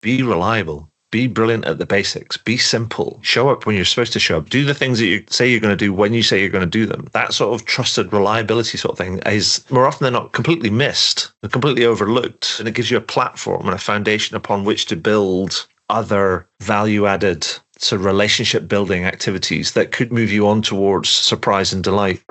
be reliable. Be brilliant at the basics. Be simple. Show up when you're supposed to show up. Do the things that you say you're going to do when you say you're going to do them. That sort of trusted reliability sort of thing is more often than not completely missed, completely overlooked. And it gives you a platform and a foundation upon which to build other value-added sort of relationship building activities that could move you on towards surprise and delight.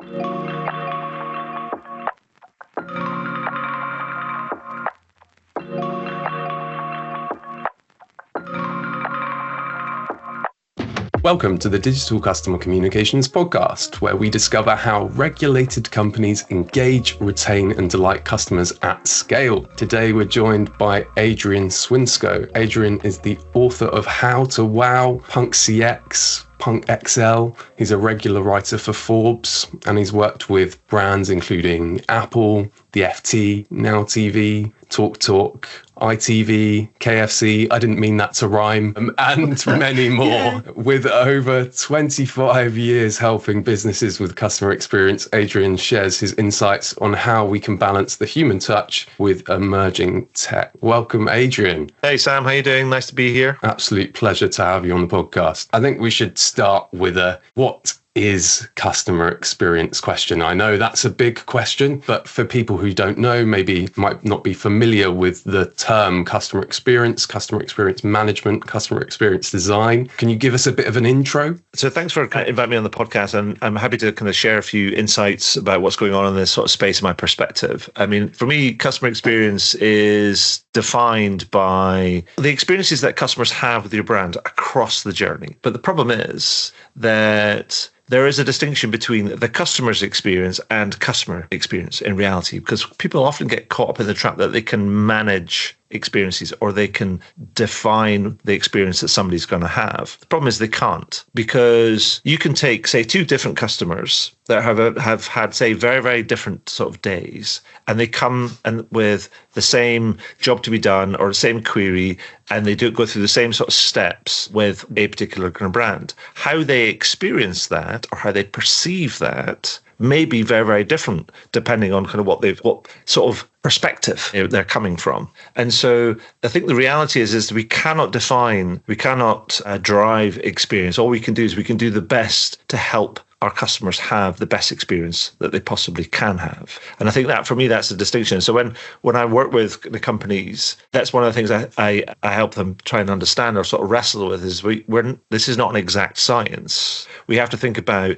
Welcome to the Digital Customer Communications Podcast, where we discover how regulated companies engage, retain, and delight customers at scale. Today, we're joined by Adrian Swinscoe. Adrian is the author of How to Wow, Punk CX, Punk XL. He's a regular writer for Forbes, and he's worked with brands including Apple, the FT, Now TV, TalkTalk, ITV, KFC, I didn't mean that to rhyme, and many more. Yeah. With over 25 years helping businesses with customer experience, Adrian shares his insights on how we can balance the human touch with emerging tech. Welcome, Adrian. Hey, Sam, how you doing? Nice to be here. Absolute pleasure to have you on the podcast. I think we should start with what is customer experience question. I know that's a big question, but for people who don't know, maybe might not be familiar with the term customer experience management, customer experience design. Can you give us a bit of an intro? So thanks for inviting me on the podcast, and I'm happy to kind of share a few insights about what's going on in this sort of space in my perspective. I mean, for me, customer experience is defined by the experiences that customers have with your brand across the journey. But the problem is that there is a distinction between the customer's experience and customer experience in reality, because people often get caught up in the trap that they can manage experiences or they can define the experience that somebody's going to have. The problem is they can't, because you can take, say, two different customers that have had, say, very, very different sort of days, and they come and with the same job to be done or the same query, and they do go through the same sort of steps with a particular kind of brand. How they experience that or how they perceive that may be very, very different depending on kind of what sort of perspective they're coming from. And so I think the reality is we cannot drive experience. All we can do is we can do the best to help our customers have the best experience that they possibly can have. And I think that, for me, that's the distinction. So when I work with the companies, that's one of the things I help them try and understand or sort of wrestle with is this is not an exact science. We have to think about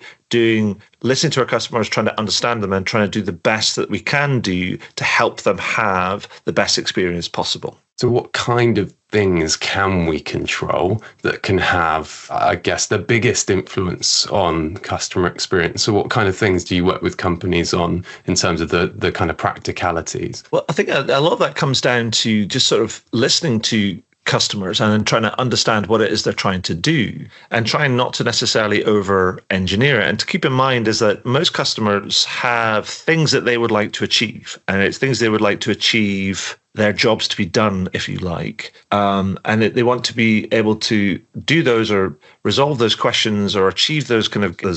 listening to our customers, trying to understand them and trying to do the best that we can do to help them have the best experience possible. So what kind of things can we control that can have, I guess, the biggest influence on customer experience? So what kind of things do you work with companies on in terms of the kind of practicalities? Well, I think a lot of that comes down to just sort of listening to customers and then trying to understand what it is they're trying to do and trying not to necessarily over-engineer it. And to keep in mind is that most customers have things that they would like to achieve, and it's things they would like to achieve, their jobs to be done, if you like, and they want to be able to do those or resolve those questions or achieve those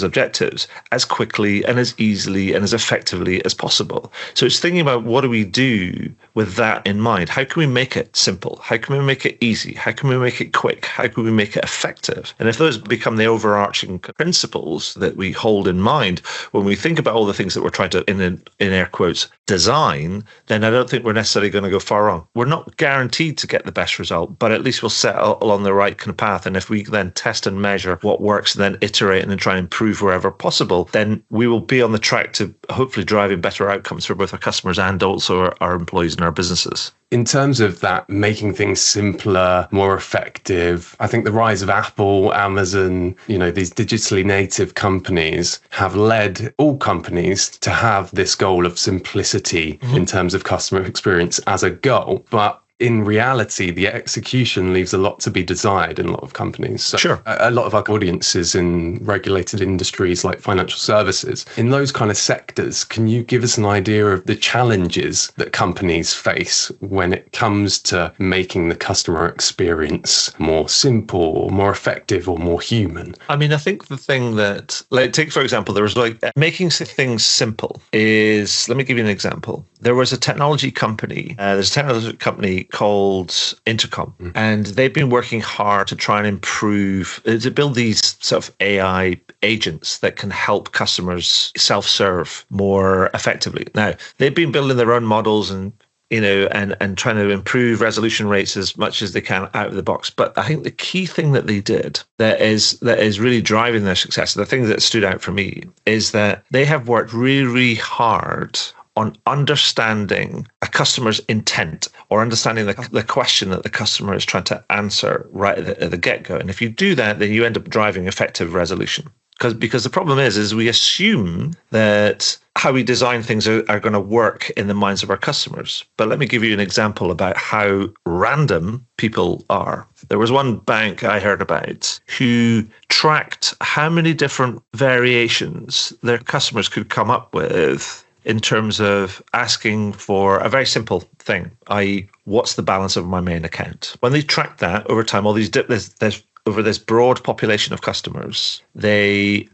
objectives as quickly and as easily and as effectively as possible. So it's thinking about, what do we do with that in mind? How can we make it simple? How can we make it easy? How can we make it quick? How can we make it effective? And if those become the overarching principles that we hold in mind when we think about all the things that we're trying to, in air quotes, design, then I don't think we're necessarily going to go far wrong. We're not guaranteed to get the best result, but at least we'll set along the right kind of path. And if we then test and measure what works, and then iterate and then try and improve wherever possible, then we will be on the track to hopefully driving better outcomes for both our customers and also our employees and our businesses. In terms of that, making things simpler, more effective, I think the rise of Apple, Amazon, these digitally native companies have led all companies to have this goal of simplicity in terms of customer experience as a goal. But in reality, the execution leaves a lot to be desired in a lot of companies. So sure. A lot of our audiences in regulated industries like financial services, in those kind of sectors, can you give us an idea of the challenges that companies face when it comes to making the customer experience more simple or more effective or more human? I mean, I think the thing that, take, for example, there was making things simple is, let me give you an example. there was a technology company. There's a technology company called Intercom, and they've been working hard to try and improve, to build these sort of AI agents that can help customers self-serve more effectively. Now, they've been building their own models and and trying to improve resolution rates as much as they can out of the box. But I think the key thing that they did that is really driving their success, the thing that stood out for me, is that they have worked really, really hard on understanding a customer's intent or understanding the question that the customer is trying to answer right at the get-go. And if you do that, then you end up driving effective resolution. Because the problem is we assume that how we design things are going to work in the minds of our customers. But let me give you an example about how random people are. There was one bank I heard about who tracked how many different variations their customers could come up with in terms of asking for a very simple thing, i.e., what's the balance of my main account? When they tracked that over time, all these there's over this broad population of customers, I'll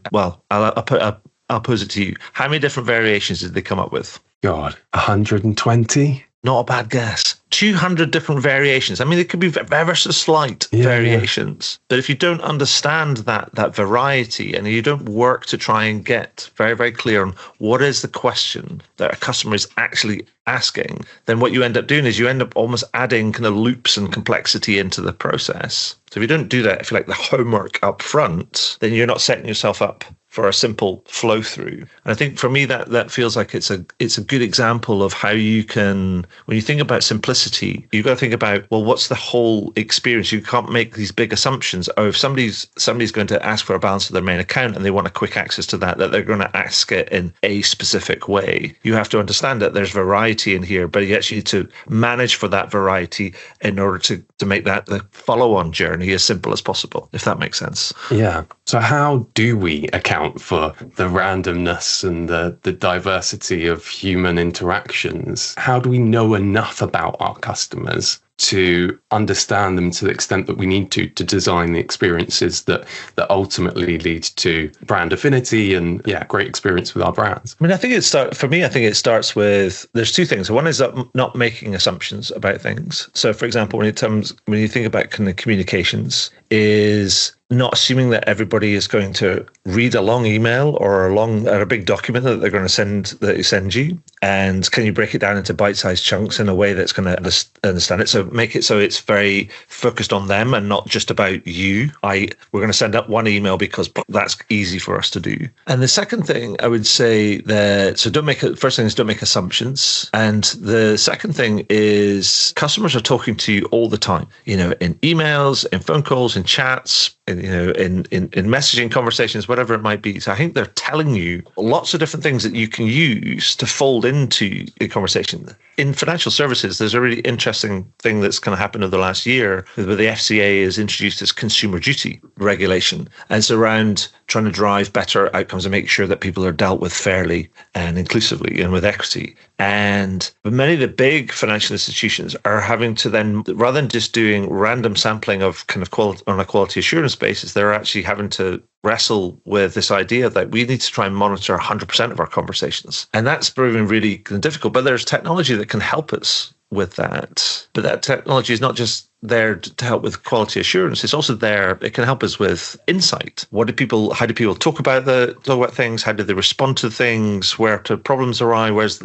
pose it to you. How many different variations did they come up with? God, 120? Not a bad guess. 200 different variations. I mean, it could be ever so slight variations. But if you don't understand that variety and you don't work to try and get very, very clear on what is the question that a customer is actually asking, then what you end up doing is you end up almost adding kind of loops and complexity into the process. So if you don't do that, if you like the homework up front, then you're not setting yourself up for a simple flow through. And I think for me that feels like it's a good example of how you can, when you think about simplicity, you've got to think about, well, what's the whole experience? You can't make these big assumptions. Oh, if somebody's going to ask for a balance of their main account and they want a quick access to that they're going to ask it in a specific way. You have to understand that there's variety in here, but you actually need to manage for that variety in order to make that the follow-on journey as simple as possible, if that makes sense. Yeah. So how do we account for the randomness and the diversity of human interactions? How do we know enough about our customers to understand them to the extent that we need to design the experiences that ultimately lead to brand affinity and great experience with our brands? I mean, I think it starts with, there's two things. One is not making assumptions about things. So for example, when you think about kind of communications, is not assuming that everybody is going to read a long email or a big document that they're going to send you. And can you break it down into bite-sized chunks in a way that's going to understand it? So make it so it's very focused on them and not just about you. We're going to send up one email because that's easy for us to do. And the second thing I would say first thing is don't make assumptions. And the second thing is customers are talking to you all the time, in emails, in phone calls, in chats, in messaging conversations, whatever it might be. So I think they're telling you lots of different things that you can use to fold into the conversation. In financial services, there's a really interesting thing that's kind of happened over the last year where the FCA has introduced this consumer duty regulation. And it's around trying to drive better outcomes and make sure that people are dealt with fairly and inclusively and with equity. And many of the big financial institutions are having to then, rather than just doing random sampling of kind of quality on a quality assurance basis, they're actually having to wrestle with this idea that we need to try and monitor 100% of our conversations. And that's proving really difficult. But there's technology that can help us with that. But that technology is not just there to help with quality assurance. It's also there. It can help us with insight. How do people talk about things? How do they respond to things? Where do problems arise? Where's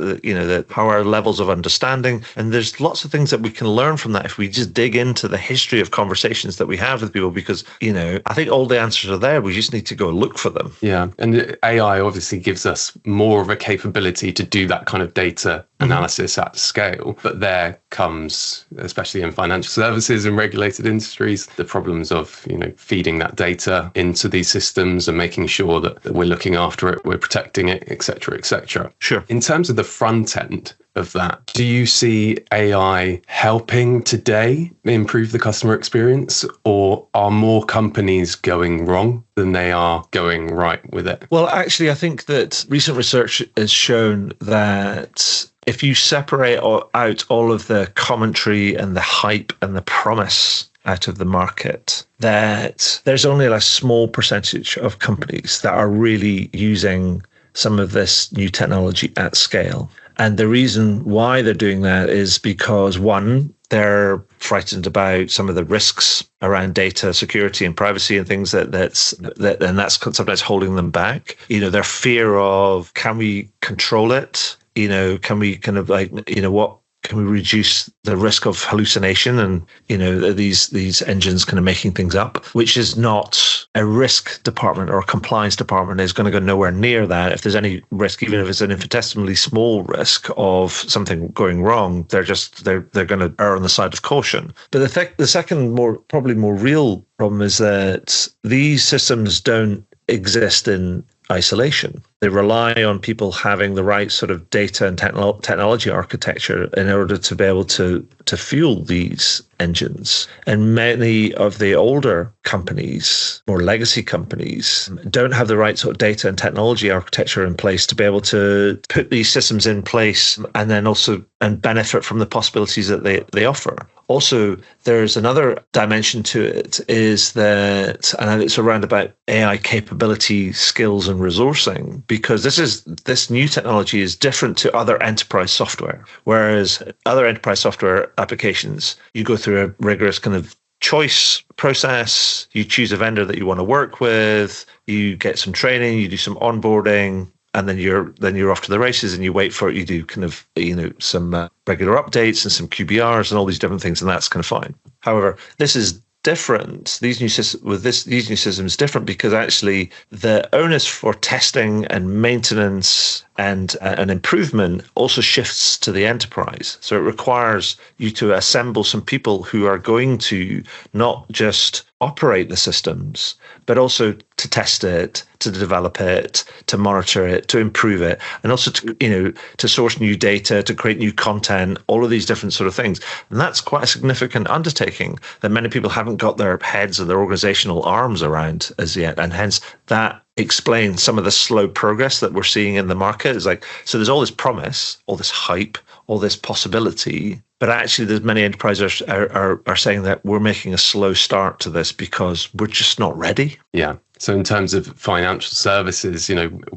how are levels of understanding? And there's lots of things that we can learn from that if we just dig into the history of conversations that we have with people, because, I think all the answers are there. We just need to go look for them. Yeah. And AI obviously gives us more of a capability to do that kind of data analysis at scale. But there comes, especially in financial services and regulated industries, the problems of feeding that data into these systems and making sure that we're looking after it, we're protecting it, etc., etc. Sure. In terms of the front end of that, do you see AI helping today improve the customer experience, or are more companies going wrong than they are going right with it? Well, actually, I think that recent research has shown that if you separate out all of the commentary and the hype and the promise out of the market, that there's only a small percentage of companies that are really using some of this new technology at scale. And the reason why they're doing that is because, one, they're frightened about some of the risks around data security and privacy and things and that's sometimes holding them back. Their fear of, can we control it? Can we kind of what can we reduce the risk of hallucination and these engines kind of making things up, which is not a risk department or a compliance department is going to go nowhere near that. If there's any risk, even if it's an infinitesimally small risk of something going wrong, they're going to err on the side of caution. But the second probably more real problem is that these systems don't exist in isolation. They rely on people having the right sort of data and technology architecture in order to be able to fuel these engines. And many of the older companies, more legacy companies, don't have the right sort of data and technology architecture in place to be able to put these systems in place and then also benefit from the possibilities that they offer. Also, there's another dimension to it, is that, and it's around about AI capability, skills, and resourcing, because this new technology is different to other enterprise software. Whereas other enterprise software applications, you go through a rigorous kind of choice process, you choose a vendor that you want to work with, you get some training, you do some onboarding, and then you're off to the races, and you wait for it. You do kind of some regular updates and some QBRs and all these different things, and that's kind of fine. However, this is different. These new systems different because actually the onus for testing and maintenance and improvement also shifts to the enterprise. So it requires you to assemble some people who are going to not just operate the systems, but also to test it, to develop it, to monitor it, to improve it, and also to source new data, to create new content, all of these different sort of things. And that's quite a significant undertaking that many people haven't got their heads or their organizational arms around as yet. And hence that explains some of the slow progress that we're seeing in the market. It's like, so there's all this promise, all this hype, all this possibility, but actually there's many enterprises are saying that we're making a slow start to this because we're just not ready. Yeah. So in terms of financial services,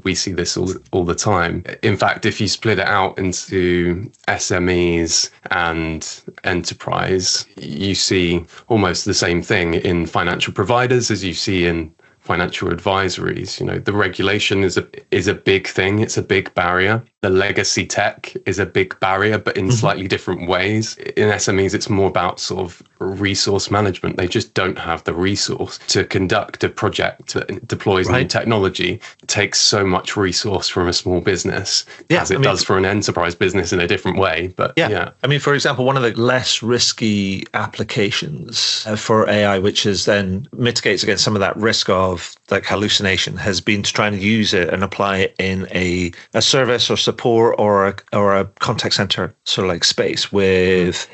we see this all the time. In fact, if you split it out into SMEs and enterprise, you see almost the same thing in financial providers as you see in financial advisories. The regulation is a big thing. It's a big barrier. The legacy tech is a big barrier, but in slightly different ways. In SMEs, it's more about sort of resource management. They just don't have the resource to conduct a project that deploys new technology. It takes so much resource from a small business as it does for an enterprise business in a different way. But yeah. I mean, for example, one of the less risky applications for AI, which is then mitigates against some of that risk of like hallucination, has been to try and use it and apply it in a service or support or a contact center sort of like space with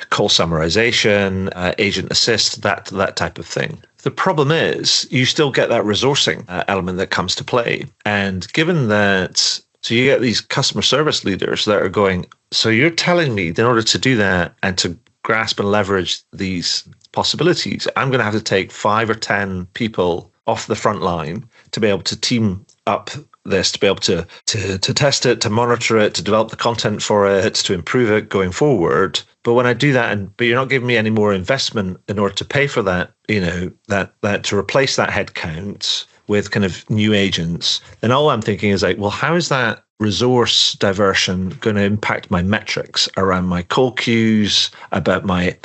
call summarization, agent assist, that type of thing. The problem is you still get that resourcing element that comes to play. And given that, so you get these customer service leaders that are going, so you're telling me in order to do that and to grasp and leverage these possibilities, I'm going to have to take 5 or 10 people off the front line to be able to team up this, to be able to test it, to monitor it, to develop the content for it, to improve it going forward. But when I do that, but you're not giving me any more investment in order to pay for that, that to replace that headcount with kind of new agents, then all I'm thinking is like, well, how is that resource diversion going to impact my metrics around my call queues, about my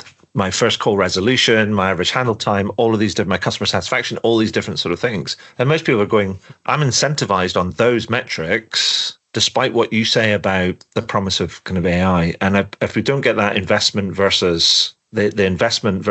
first call resolution, my average handle time, all of these different, my customer satisfaction, all these different sort of things. And most people are going, I'm incentivized on those metrics, despite what you say about the promise of kind of AI. And if we don't get that investment versus the investment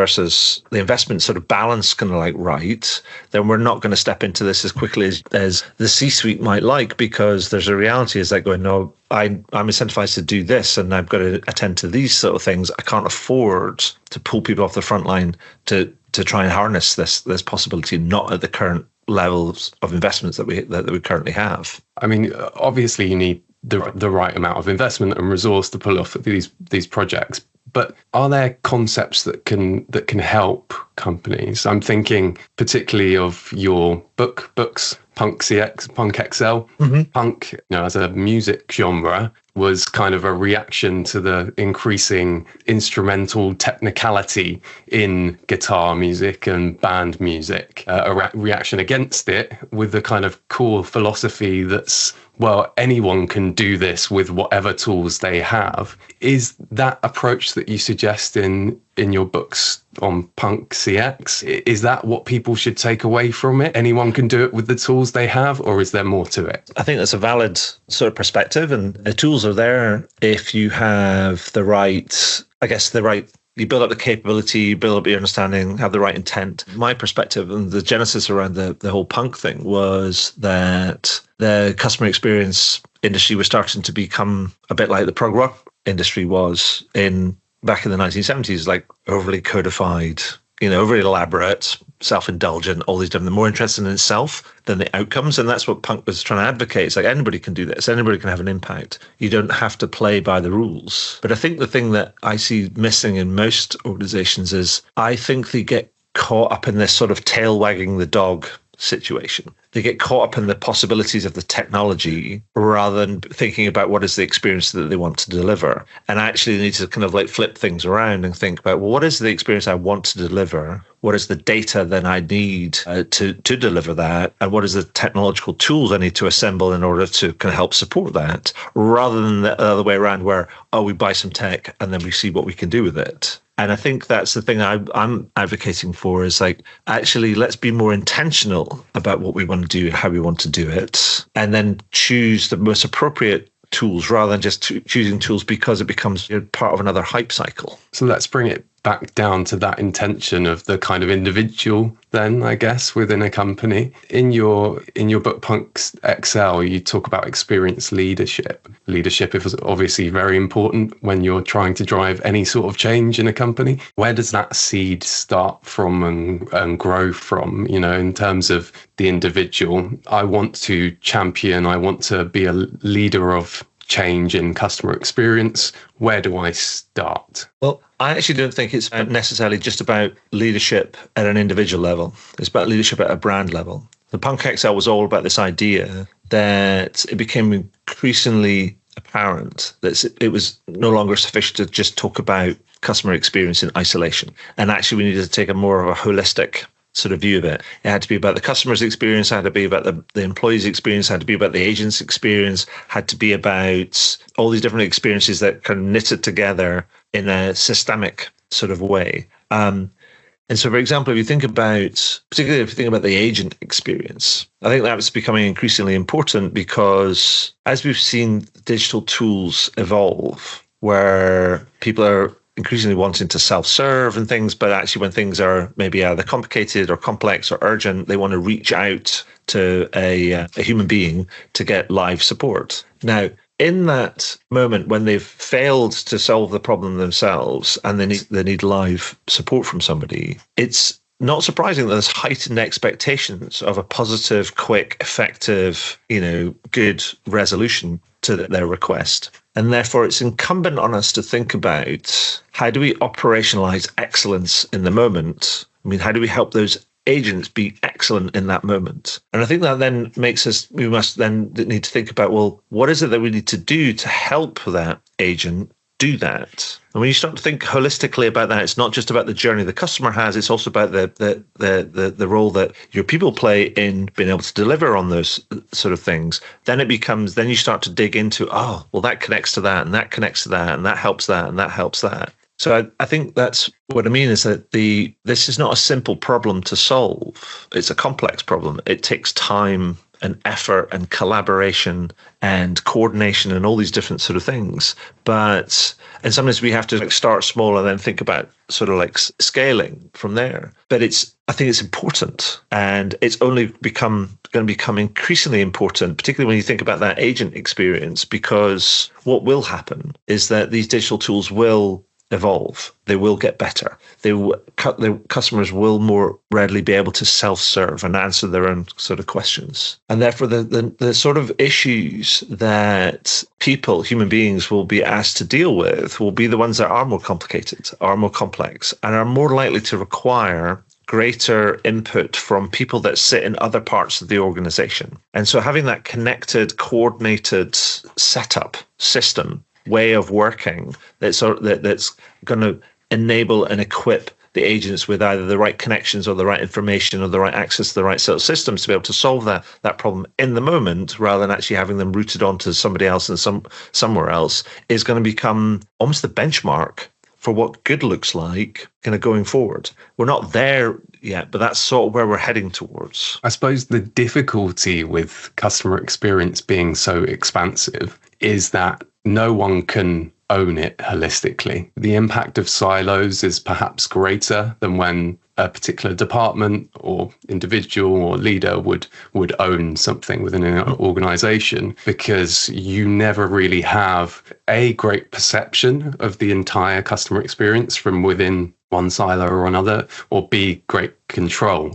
sort of balance kind of like right, then we're not going to step into this as quickly as the C-suite might like, because there's a reality is like going, no, I'm incentivized to do this and I've got to attend to these sort of things. I can't afford to pull people off the front line to try and harness this possibility, not at the current levels of investments that we currently have. I mean, obviously you need the right amount of investment and resource to pull off these projects. But are there concepts that can help companies? I'm thinking particularly of your books, Punk CX, Punk XL. Punk, as a music genre, was kind of a reaction to the increasing instrumental technicality in guitar music and band music, a reaction against it with the kind of core philosophy that's, well, anyone can do this with whatever tools they have. Is that approach that you suggest in your books on Punk CX, is that what people should take away from it? Anyone can do it with the tools they have, or is there more to it? I think that's a valid sort of perspective, and the tools are there if you have the right, you build up the capability, you build up your understanding, have the right intent. My perspective and the genesis around the whole punk thing was that the customer experience industry was starting to become a bit like the prog rock industry was back in the 1970s, like overly codified, overly elaborate, self-indulgent, all these different, more interested in itself than the outcomes. And that's what punk was trying to advocate. It's like anybody can do this. Anybody can have an impact. You don't have to play by the rules. But I think the thing that I see missing in most organizations is I think they get caught up in this sort of tail wagging the dog situation. They get caught up in the possibilities of the technology rather than thinking about what is the experience that they want to deliver. And actually need to kind of like flip things around and think about, well, what is the experience I want to deliver? What is the data that I need to deliver that? And what is the technological tools I need to assemble in order to kind of help support that? Rather than the other way around where, we buy some tech and then we see what we can do with it. And I think that's the thing I'm advocating for is like, actually, let's be more intentional about what we want to do, how we want to do it, and then choose the most appropriate tools rather than just choosing tools because it becomes part of another hype cycle. So let's bring it back down to that intention of the kind of individual then, I guess, within a company. In your book, Punk XL, you talk about experience leadership. Leadership is obviously very important when you're trying to drive any sort of change in a company. Where does that seed start from and grow from, in terms of the individual? I want to champion, I want to be a leader of change in customer experience. Where do I start? Well, I actually don't think it's necessarily just about leadership at an individual level. It's about leadership at a brand level. The Punk XL was all about this idea that it became increasingly apparent that it was no longer sufficient to just talk about customer experience in isolation. And actually, we needed to take a more of a holistic sort of view of it. It had to be about the customer's experience, had to be about the employee's experience, had to be about the agent's experience, had to be about all these different experiences that kind of knitted together in a systemic sort of way. And so, for example, particularly if you think about the agent experience, I think that's becoming increasingly important because as we've seen digital tools evolve, where people are increasingly wanting to self-serve and things, but actually when things are maybe either complicated or complex or urgent, they want to reach out to a human being to get live support. Now, in that moment when they've failed to solve the problem themselves and they need live support from somebody, it's not surprising that there's heightened expectations of a positive, quick, effective, good resolution to their request. And therefore, it's incumbent on us to think about how do we operationalize excellence in the moment? I mean, how do we help those agents be excellent in that moment? And I think that then we must then need to think about, well, what is it that we need to do to help that agent do that? And when you start to think holistically about that, it's not just about the journey the customer has, it's also about the role that your people play in being able to deliver on those sort of things. Then you start to dig into, that connects to that, and that connects to that, and that helps that, and that helps that. So I think that's what I mean is that this is not a simple problem to solve. It's a complex problem. It takes time and effort and collaboration and coordination and all these different sort of things. And sometimes we have to start small and then think about sort of like scaling from there. But I think it's important, and it's only going to become increasingly important, particularly when you think about that agent experience, because what will happen is that these digital tools will evolve. They will get better. The customers will more readily be able to self-serve and answer their own sort of questions. And therefore, the sort of issues that human beings, will be asked to deal with will be the ones that are more complicated, are more complex, and are more likely to require greater input from people that sit in other parts of the organization. And so having that connected, coordinated setup system, way of working that's going to enable and equip the agents with either the right connections or the right information or the right access to the right set of systems to be able to solve that problem in the moment, rather than actually having them routed onto somebody else and somewhere else, is going to become almost the benchmark for what good looks like kind of going forward. We're not there yet, but that's sort of where we're heading towards. I suppose the difficulty with customer experience being so expansive is that no one can own it holistically. The impact of silos is perhaps greater than when a particular department or individual or leader would own something within an organization, because you never really have a great perception of the entire customer experience from within one silo or another, or B, great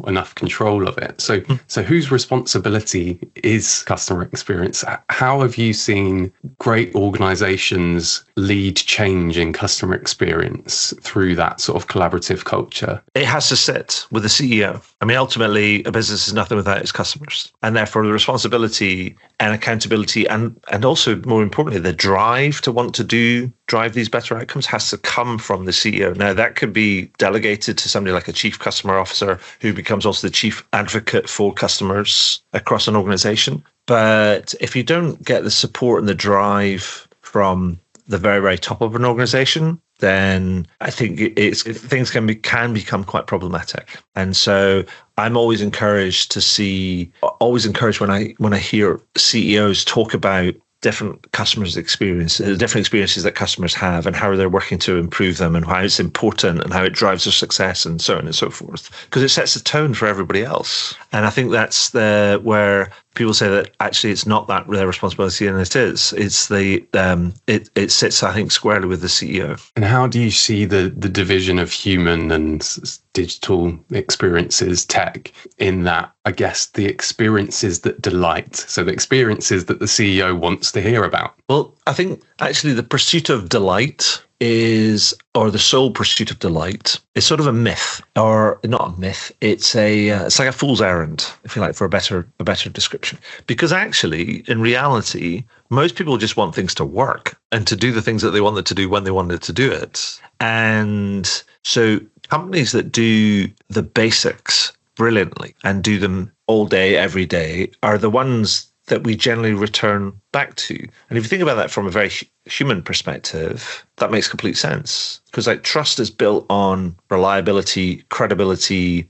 enough control of it. So whose responsibility is customer experience? How have you seen great organizations lead change in customer experience through that sort of collaborative culture? It has to sit with the CEO. I mean, ultimately, a business is nothing without its customers. And therefore, the responsibility and accountability and also, more importantly, the drive to want to drive these better outcomes has to come from the CEO. Now, that could be delegated to somebody like a chief customer officer, who becomes also the chief advocate for customers across an organization. But if you don't get the support and the drive from the very, very top of an organization, then I think things can become quite problematic. And so I'm always encouraged when I hear CEOs talk about different customers' experiences, different experiences that customers have, and how they're working to improve them, and how it's important, and how it drives their success, and so on and so forth. Because it sets a tone for everybody else. And I think that's where people say that actually it's not that their responsibility, and it is. It's it sits, I think, squarely with the CEO. And how do you see the division of human and digital experiences, tech, in that, I guess, the experiences that delight, so the experiences that the CEO wants to hear about? Well, I think actually the pursuit of delight or the sole pursuit of delight is sort of a myth, or not a myth. It's like a fool's errand, if you like, for a better description. Because actually, in reality, most people just want things to work and to do the things that they wanted to do when they wanted to do it. And so companies that do the basics brilliantly and do them all day, every day, are the ones that we generally return back to. And if you think about that from a very human perspective, that makes complete sense. Because like trust is built on reliability, credibility,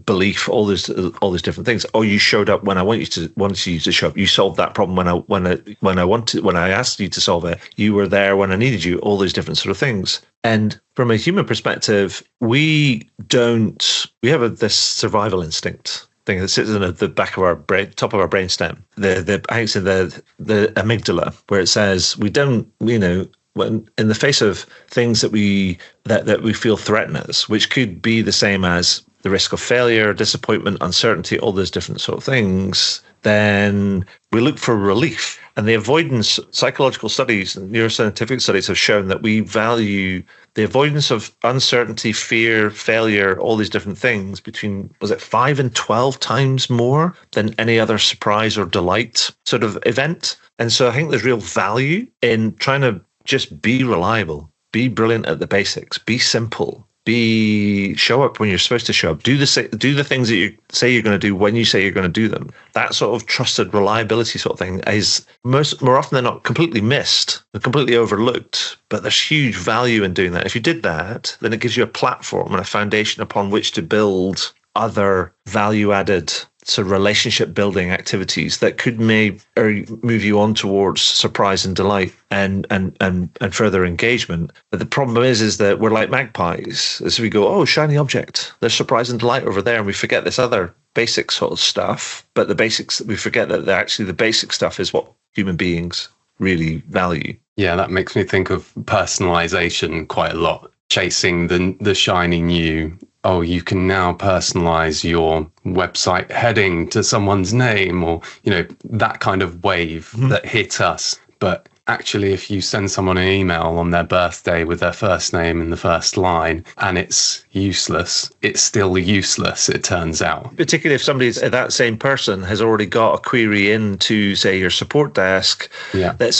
belief, all those different things. Oh, you showed up when I wanted you to show up. You solved that problem when I asked you to solve it. You were there when I needed you. All those different sort of things. And from a human perspective, we have this survival instinct thing that sits in the back of our brain, top of our brainstem. I think it's in the amygdala, where it says we don't, when in the face of things that we feel threaten us, which could be the same as the risk of failure, disappointment, uncertainty, all those different sort of things, then we look for relief. And the avoidance, psychological studies and neuroscientific studies have shown that we value the avoidance of uncertainty, fear, failure, all these different things between, 5 and 12 times more than any other surprise or delight sort of event. And so I think there's real value in trying to just be reliable, be brilliant at the basics, be simple, show up when you're supposed to show up, do the things that you say you're going to do when you say you're going to do them. That sort of trusted reliability sort of thing is more often than not completely missed and completely overlooked, but there's huge value in doing that. If you did that, then it gives you a platform and a foundation upon which to build other value-added sort of relationship building activities that could move you on towards surprise and delight and further engagement. But the problem is that we're like magpies. As we go, oh, shiny object, there's surprise and delight over there, and we forget this other basic sort of stuff. But we forget that actually the basic stuff is what human beings really value. Yeah, that makes me think of personalization quite a lot. Chasing the shiny new. Oh, you can now personalize your website heading to someone's name, or, that kind of wave that hit us. But actually, if you send someone an email on their birthday with their first name in the first line and it's useless, it's still useless, it turns out. Particularly if that same person has already got a query into, say, your support desk that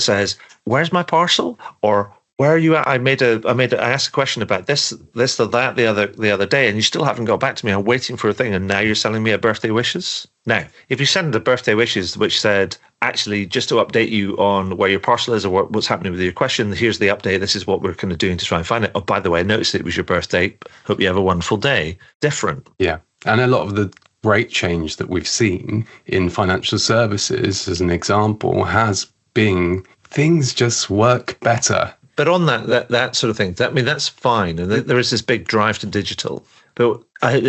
says, where's my parcel? Or where are you at? I asked a question about this or that the other day, and you still haven't got back to me. I'm waiting for a thing, and now you're sending me a birthday wishes. Now, if you send the birthday wishes which said, actually, just to update you on where your parcel is or what's happening with your question, here's the update. This is what we're kind of doing to try and find it. Oh, by the way, I noticed it was your birthday. Hope you have a wonderful day. Different. Yeah, and a lot of the great change that we've seen in financial services, as an example, has been things just work better. But on that sort of thing, that's fine. And there is this big drive to digital. But I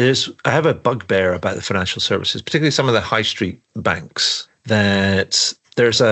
have a bugbear about the financial services, particularly some of the high street banks, that there's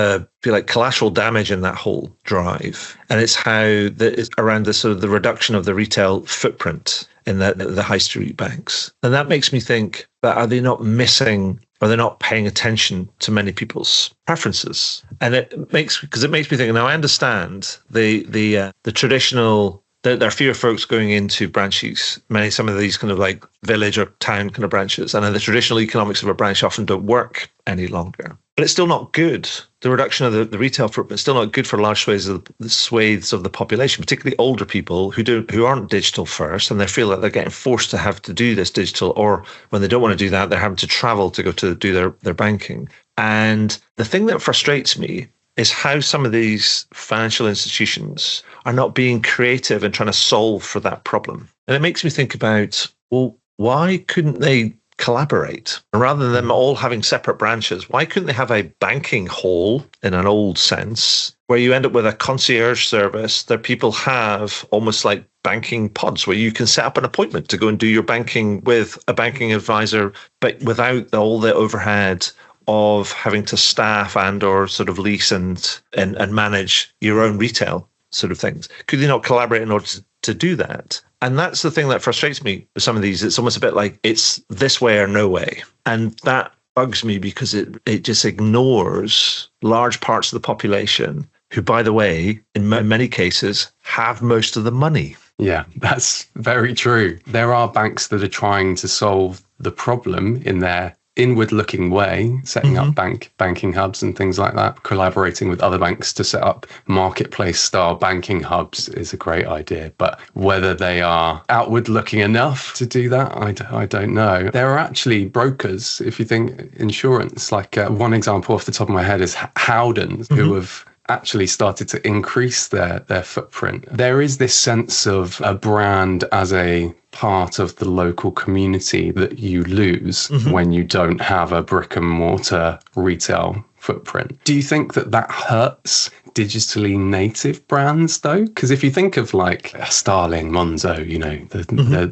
collateral damage in that whole drive. And it's it's around the sort of the reduction of the retail footprint in the high street banks. And that makes me think, that are they not missing, or they're not paying attention to many people's preferences? And it makes me think. Now I understand the traditional. There are fewer folks going into branches. Some of these kind of like village or town kind of branches, and the traditional economics of a branch often don't work any longer. But it's still not good. The reduction of the retail footprint is still not good for large swathes of the population, particularly older people who aren't digital first, and they feel like they're getting forced to have to do this digital, or when they don't want to do that, they're having to travel to go to do their banking. And the thing that frustrates me is how some of these financial institutions are not being creative and trying to solve for that problem. And it makes me think about, well, why couldn't they collaborate? And rather than them all having separate branches, why couldn't they have a banking hall in an old sense, where you end up with a concierge service that people have almost like banking pods, where you can set up an appointment to go and do your banking with a banking advisor, but without all the overhead of having to staff and or sort of lease and manage your own retail sort of things? Could they not collaborate in order to do that? And that's the thing that frustrates me with some of these. It's almost a bit like it's this way or no way. And that bugs me because it just ignores large parts of the population who, by the way, in many cases, have most of the money. Yeah, that's very true. There are banks that are trying to solve the problem in their inward-looking way, setting up banking hubs and things like that. Collaborating with other banks to set up marketplace-style banking hubs is a great idea. But whether they are outward-looking enough to do that, I don't know. There are actually brokers, if you think insurance, like one example off the top of my head is Howdens, who have actually started to increase their footprint. There is this sense of a brand as a part of the local community that you lose when you don't have a brick and mortar retail footprint. Do you think that hurts digitally native brands though? Because if you think of like Starling, Monzo,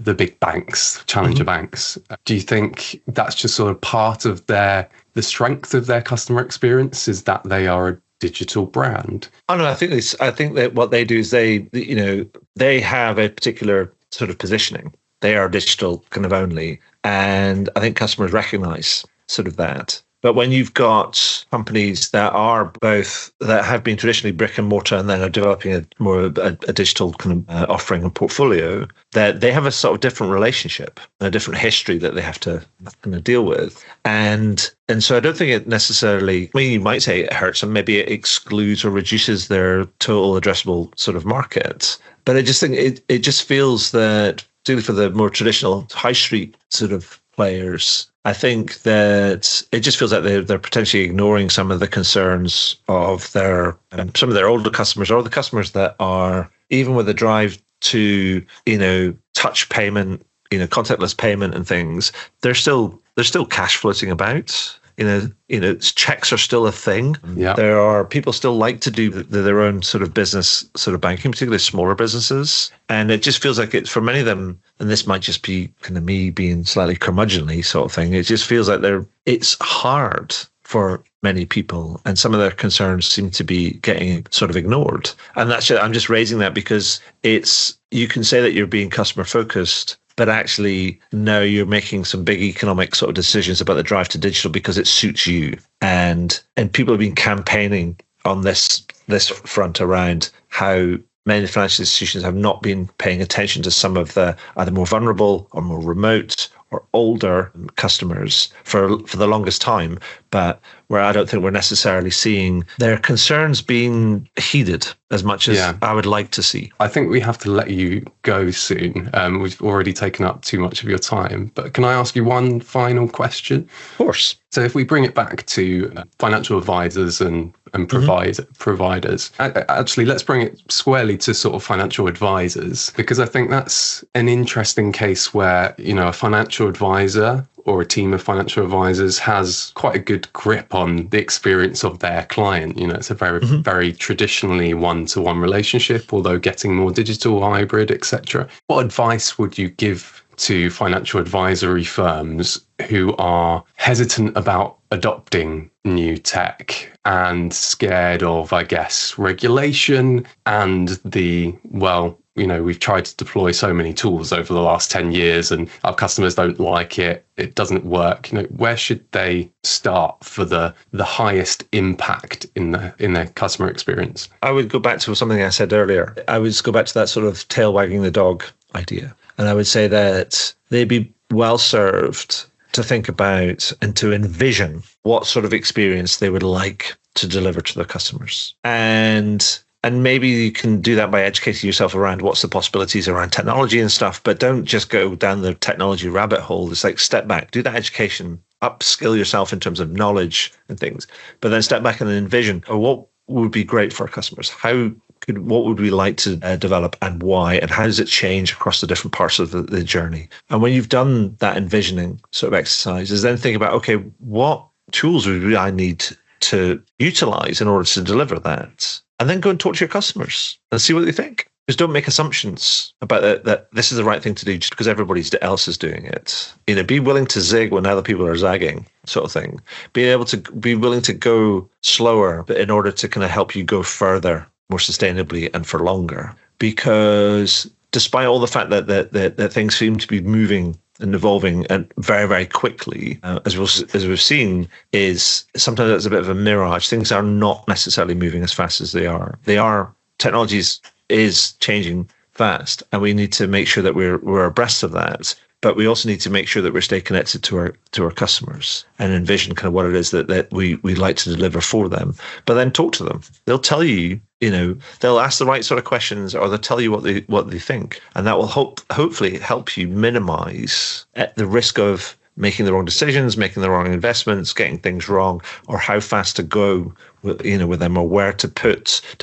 the big banks, challenger banks, do you think that's just sort of part of the strength of their customer experience is that they are a digital brand? Oh no, I think that what they do is they have a particular sort of positioning. They are digital kind of only, and I think customers recognize sort of that. But when you've got companies that have been traditionally brick and mortar and then are developing a digital kind of offering and portfolio, that they have a sort of different relationship, a different history that they have to kind of deal with. And so I don't think it necessarily, you might say it hurts and maybe it excludes or reduces their total addressable sort of market. But I just think it just feels that, particularly for the more traditional high street sort of players, I think that it just feels like they're potentially ignoring some of the concerns of some of their older customers, or the customers that are, even with a drive to touch payment, contactless payment and things, there's still cash floating about. Checks are still a thing. Yeah. There are people still like to do their own sort of business sort of banking, particularly smaller businesses. And it just feels like it's for many of them, and this might just be kind of me being slightly curmudgeonly sort of thing. It just feels like it's hard for many people, and some of their concerns seem to be getting sort of ignored. And I'm just raising that because you can say that you're being customer focused, but actually, no, you're making some big economic sort of decisions about the drive to digital because it suits you. And people have been campaigning on this front around how many financial institutions have not been paying attention to some of the either more vulnerable or more remote or older customers for the longest time, but where I don't think we're necessarily seeing their concerns being heeded as much as I would like to see. I think we have to let you go soon. We've already taken up too much of your time, but can I ask you one final question? Of course. So if we bring it back to financial advisors and providers, actually, let's bring it squarely to sort of financial advisors, because I think that's an interesting case where, a financial advisor or a team of financial advisors has quite a good grip on the experience of their client. It's a very, very traditionally one-to-one relationship, although getting more digital, hybrid, etc. What advice would you give to financial advisory firms who are hesitant about adopting new tech and scared of, I guess, regulation and we've tried to deploy so many tools over the last 10 years and our customers don't like it, it doesn't work. Where should they start for the highest impact in their customer experience? I would go back to something I said earlier. I would go back to that sort of tail wagging the dog idea. And I would say that they'd be well served to think about and to envision what sort of experience they would like to deliver to their customers. And maybe you can do that by educating yourself around what's the possibilities around technology and stuff, but don't just go down the technology rabbit hole. It's like step back, do that education, upskill yourself in terms of knowledge and things, but then step back and then envision what would be great for our customers. What would we like to develop and why, and how does it change across the different parts of the journey? And when you've done that envisioning sort of exercise, is then think about, okay, what tools would I need to utilize in order to deliver that? And then go and talk to your customers and see what they think. Just don't make assumptions about that this is the right thing to do just because everybody else is doing it. Be willing to zig when other people are zagging, sort of thing. Be willing to go slower, but in order to kind of help you go further, more sustainably and for longer. Because despite all the fact that things seem to be moving and evolving and very, very quickly, as we've seen, is sometimes it's a bit of a mirage. Things are not necessarily moving as fast as they are. Technology is changing fast, and we need to make sure that we're abreast of that. But we also need to make sure that we stay connected to our customers and envision kind of what it is that we like to deliver for them. But then talk to them. They'll tell you, they'll ask the right sort of questions, or they'll tell you what they think, and that will hopefully help you minimize the risk of making the wrong decisions, making the wrong investments, getting things wrong, or how fast to go with them, or where to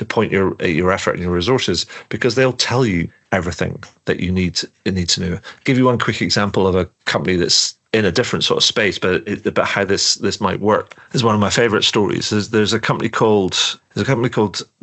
point your effort and your resources, because they'll tell you everything that you need to know. I'll give you one quick example of a company that's in a different sort of space, but about how this might work. This is one of my favorite stories. There's a company called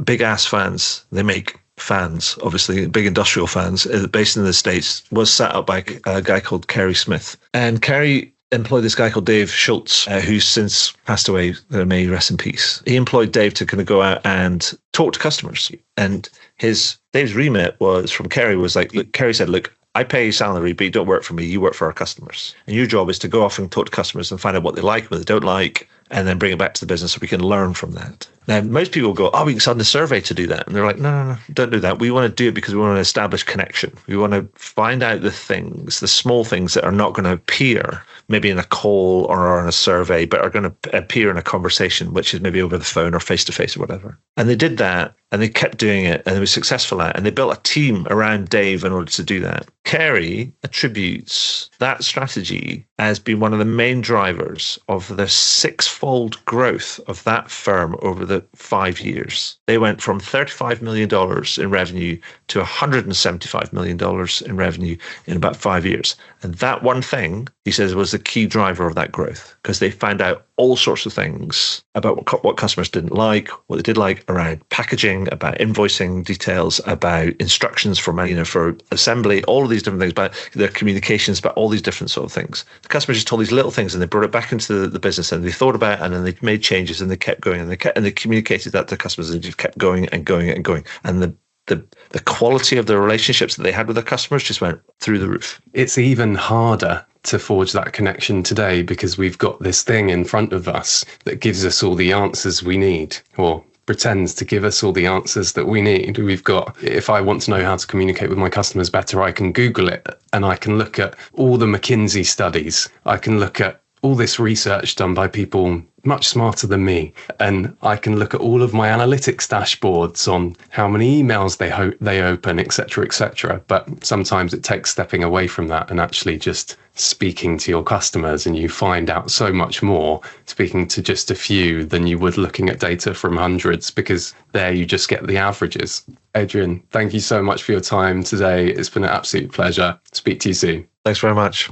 Big Ass Fans. They make fans, obviously big industrial fans, based in the States. Was set up by a guy called Kerry Smith, and Kerry employed this guy called Dave Schultz, who's since passed away. May he rest in peace. He employed Dave to kind of go out and talk to customers, and Dave's remit from Kerry was like, look, Kerry said, look, I pay you salary, but you don't work for me. You work for our customers. And your job is to go off and talk to customers and find out what they like, what they don't like, and then bring it back to the business so we can learn from that. Now, most people go, we can send a survey to do that. And they're like, no, don't do that. We want to do it because we want to establish connection. We want to find out the small things that are not going to appear maybe in a call or on a survey, but are going to appear in a conversation, which is maybe over the phone or face-to-face or whatever. And they did that, and they kept doing it, and they were successful at it. And they built a team around Dave in order to do that. Kerry attributes that strategy as being one of the main drivers of the six-fold growth of that firm over the 5 years. They went from $35 million in revenue to $175 million in revenue in about 5 years. And that one thing, he says, was the key driver of that growth, because they found out all sorts of things about what customers didn't like, what they did like around packaging, about invoicing details, about instructions for assembly, all of these different things, about their communications, about all these different sort of things. The customers just told these little things, and they brought it back into the business, and they thought about it, and then they made changes, and they kept going, and they communicated that to customers, and just kept going and going and going. And the quality of the relationships that they had with their customers just went through the roof. It's even harder to forge that connection today because we've got this thing in front of us that gives us all the answers we need, or pretends to give us all the answers that we need. We've got, if I want to know how to communicate with my customers better, I can Google it and I can look at all the McKinsey studies. I can look at all this research done by people much smarter than me. And I can look at all of my analytics dashboards on how many emails they open, et cetera, But sometimes it takes stepping away from that and actually just speaking to your customers, and you find out so much more speaking to just a few than you would looking at data from hundreds, because there you just get the averages. Adrian, thank you so much for your time today. It's been an absolute pleasure. Speak to you soon. Thanks very much.